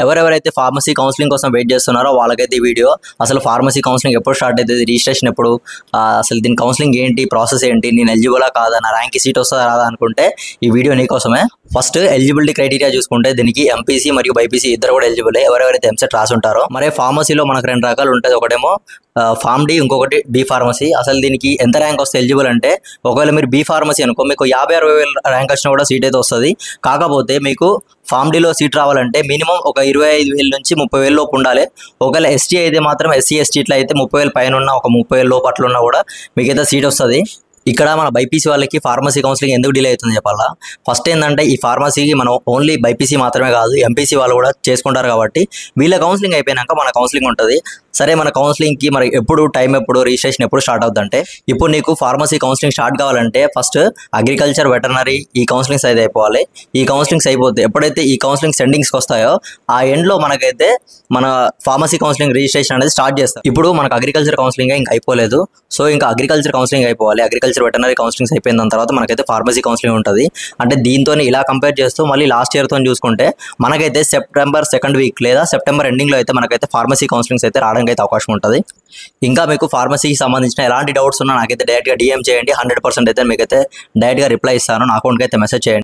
ఎవరెవరైతే pharmacy counselling కోసం wait చేస్తున్నారో వాళ్ళకైతే ఈ వీడియో. అసలు ఫార్మసీ కౌన్సిలింగ్ ఎప్పుడు స్టార్ట్ అవుతుంది, రిజిస్ట్రేషన్ ఎప్పుడు, అసలు దీని కౌన్సిలింగ్ ఏంటి, ప్రాసెస్ ఏంటి, నేను ఎలిజిబులా కాదా, నా ర్యాంక్ సీట్ వస్తుందా రాదా అనుకుంటే ఈ వీడియో నీకోసమే. ఫస్ట్ ఎలిజిబిలిటీ క్రైటీరియా చూసుకుంటే దీనికి ఎంపీసీ మరియు బైపీసీ ఇద్దరు కూడా ఎలిజిబుల్. ఎవరెవరైతే ఎంసెట్ రాసి ఉంటారో. మరి ఫార్మసీలో మనకు 2 రకాలు ఉంటుంది. ఒకటేమో ఫార్మ్ డి, ఇంకొకటి బి ఫార్మసీ. అసలు దీనికి ఎంత ర్యాంక్ వస్తే ఎలిజిబుల్ అంటే, ఒకవేళ మీరు బి ఫార్మసీ అనుకో మీకు 50-60 వేల ర్యాంక్ వచ్చినా కూడా సీట్ అయితే వస్తుంది. కాకపోతే మీకు ఫార్మ్ డిలో సీట్ రావాలంటే మినిమం ఒక 25,000 నుంచి 30,000 లోపు ఉండాలి. ఒకవేళ ఎస్టీ అయితే మాత్రం ఎస్సీ ఎస్టీలో అయితే 30,000 పైన ఉన్న, ఒక 30,000 లోపు అట్లా ఉన్నా కూడా మీకైతే సీట్ వస్తుంది. ఇక్కడ మన బైపీసీ వాళ్ళకి ఫార్మసీ కౌన్సిలింగ్ ఎందుకు డిలే అవుతుంది చెప్పాలా. ఫస్ట్ ఏంటంటే ఈ ఫార్మసీకి మనం ఓన్లీ బైపీసీ మాత్రమే కాదు, ఎంపీసీ వాళ్ళు కూడా చేసుకుంటారు. కాబట్టి వీళ్ళ కౌన్సిలింగ్ అయిపోయినాక మన కౌన్సిలింగ్ ఉంటుంది. సరే, మన కౌన్సిలింగ్కి మరి ఎప్పుడు టైం, ఎప్పుడు రిజిస్ట్రేషన్ ఎప్పుడు స్టార్ట్ అవుతుందంటే, ఇప్పుడు నీకు ఫార్మసీ కౌన్సిలింగ్ స్టార్ట్ కావాలంటే ఫస్ట్ అగ్రికల్చర్, వెటర్నరీ ఈ కౌన్సిలింగ్స్ అయితే అయిపోవాలి. ఈ కౌన్సిలింగ్స్ అయిపోతే ఎప్పుడైతే ఈ కౌన్సిలింగ్ సెండింగ్స్కి వస్తాయో ఆ ఎండ్లో మనకైతే మన ఫార్మసీ కౌన్సిలింగ్ రిజిస్ట్రేషన్ అనేది స్టార్ట్ చేస్తాం. ఇప్పుడు మనకు అగ్రికల్చర్ కౌన్సిలింగ్ ఇంకా అయిపోలేదు. సో ఇంకా అగ్రికల్చర్ కౌన్సిలింగ్ అయిపోవాలి. అగ్రికల్చర్, వెటర్నరీ కౌన్సిలింగ్స్ అయిపోయిన దాని తర్వాత మనకైతే ఫార్మసీ కౌన్సిలింగ్ ఉంటుంది. అంటే దీంతో ఇలా కంపేర్ చేస్తూ మళ్ళీ లాస్ట్ ఇయర్తో చూసుకుంటే మనకైతే సెప్టెంబర్ 2nd వీక్ లేదా సెప్టెంబర్ ఎండింగ్లో అయితే మనకైతే ఫార్మసీ కౌన్సిలింగ్స్ అయితే రావడానికి అయితే అవకాశం ఉంటుంది. ఇంకా మీకు ఫార్మసీకి సంబంధించిన ఎలాంటి డౌట్స్ ఉన్నా నాకైతే డైరెక్ట్గా DM చేయండి. 100% అయితే మీకైతే డైరెక్ట్గా రిప్లై ఇస్తాను. నా అకౌంట్కి అయితే మెసేజ్ చేయండి.